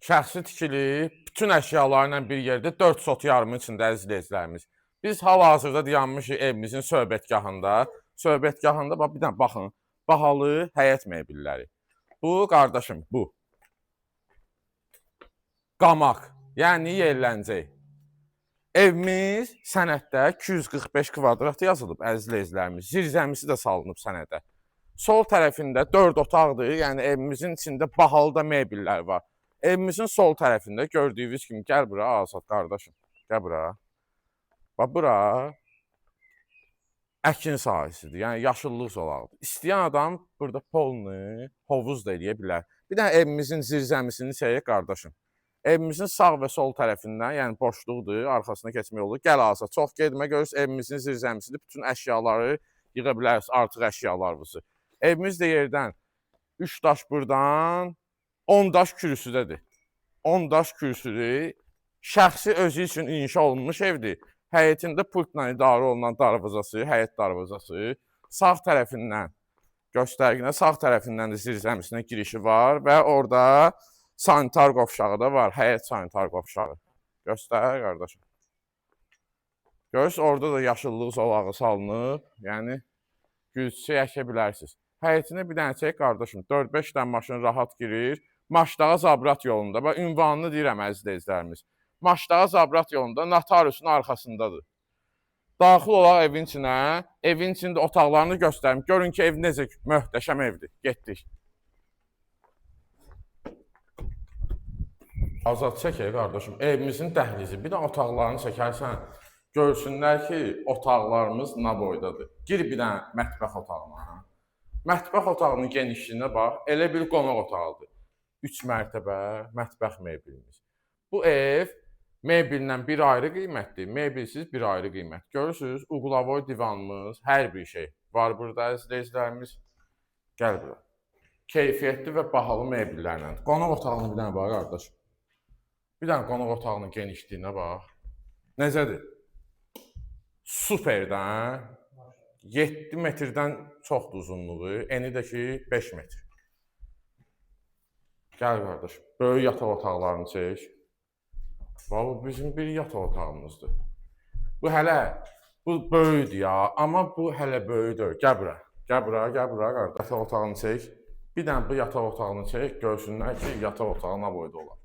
Şəxsi tikili, bütün əşyalarla bir yerdə 4 sot yarımın içində əziz izləyicilərimiz. Biz hal-hazırda dayanmışıq evimizin söhbətgahında. Söhbətgahında bir dənə baxın, bahalı həyət mebelləri. Bu, qardaşım, bu. Qamaq, yəni yerləncək. Evimiz sənəddə 245 kvadrat yazılıb, əziz izləyicilərimiz. Zirzəmisi də salınıb sənədə. Sol tərəfində 4 otaqdır, yəni evimizin içində bahalı da mebellər var. Evimizin sol tərəfində gördüyünüz kimi, gəl bura Azad qardaşım, gəl bura. Bax, bura əkin sahəsidir, yəni yaşıllıq zolaqdır. İstəyən adam burada polnu, hovuz da eləyə bilər. Bir dənə evimizin zirzəmisini çəkək qardaşım. Evimizin sağ və sol tərəfindən, yəni boşluqdur, arxasına keçmək olur. Gəl Azad, çox getmə, görürsünüz evimizin zirzəmisidir. Bütün əşyaları yığa bilərsiniz, artıq əşyalarınızı. Evimiz də yerdən 3 daş buradan, 10 daş kürsüdədir. 10 daş kürsüdür. Şəxsi özü üçün inşa olunmuş evdir. Həyətində pultla idarə olunan darvazası, həyət darvazası. Sağ tərəfindən, göstərginə sağ tərəfindən də zirzəmisinə girişi var və orada sanitar qovşağı da var, həyət sanitar qovşağı. Göstər, qardaşım. Görürsünüz, orada da yaşıllıq zolağı salınıb, yəni gülçə yəkə bilərsiniz. Həyətinə bir dənə çək, qardaşım, 4-5 dənə maşın rahat girir. Maşdağa Zabrat yolunda, bax, ünvanını deyirəm əziz izləyicilərimiz. Maşdağa Zabrat yolunda notariusun arxasındadır. Daxil olaq evin içinə, evin içində otaqlarını göstərim. Görün ki, ev necə möhtəşəm evdir. Getdik. Azad çəkək, qardaşım, evimizin dəhlizi. Bir də otaqlarını çəkərsən, görsünlər ki, otaqlarımız nə boydadır. Gir bir dənə mətbəx otağına. Mətbəx otağının genişliyinə bax, elə bir qonaq otağıdır. 3 mərtəbə mətbəx mebelimiz. Bu ev mebellə bir ayrı qiymətdir, mebelsiz bir ayrı qiymət. Görürsünüz, uqlavoy divanımız, hər bir şey var burada izləyicilərimiz. Gəl bura. Keyfiyyətli və bahalı mebellərlə. Qonaq otağını bir dənə bax, qardaşım. Bir dənə qonaq otağının genişliyinə bax. Necədir? Superdən. 7 metrdən çoxdur uzunluğu, eni də ki 5 metr. Gəl qardaşım, böyük yataq otaqlarını çək. Bu bizim bir yataq otağımızdır. Bu hələ, bu böyüdür ya, amma bu hələ böyüdür. Gəl bura, gəl bura, gəl bura qardaş. Yataq otağını çək. Bir dənə bu yataq otağını çək, görsünlər ki, yataq otağı nə boyda olar.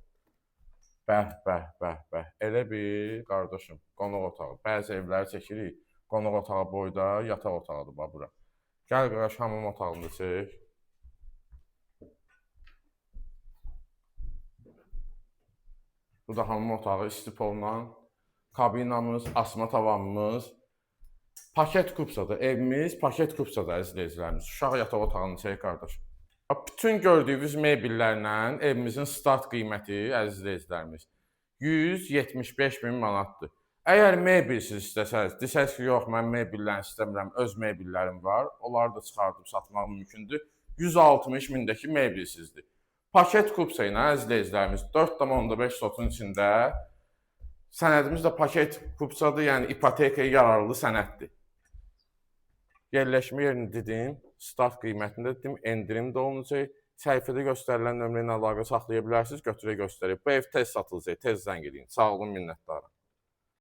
Bəh, bəh, bəh, bəh. Elə bir qardaşım, qonaq otağı. Bəzi evləri çəkirik. Qonaq otağı boyda, yataq otağıdır bax bura. Gəl qardaş, hamam otağını çək. Bu da hamam otağı, istipolla, kabinamız, asma tavanımız. Paket kupsadır, evimiz paket kupsadır əziz izləyicilərimiz. Uşaq yataq otağını çək qardaş. Bütün gördüyünüz mebellərlə evimizin start qiyməti əziz izləyicilərimiz 175.000 manatdır. Əgər mebelsiz istəsəniz, desəniz ki, yox, mən mebellərini istəmirəm, öz mebellərim var, onları da çıxardıb satmaq mümkündür. 160.000-dəki mebelsizdir. Paket kupsa ilə əziz izləyicilərimiz 4,5 sotun içində sənədimiz də paket kupsadır, yəni ipotekaya yararlı sənəddir. Yerləşmə yerini dedim, start qiymətində dedim, endirim də olunacaq. Səhifədə göstərilən nömrə ilə əlaqə saxlaya bilərsiniz, götürə göstərək. Bu ev tez satılacaq, tez zəng edin. Sağ olun, minnətdarım.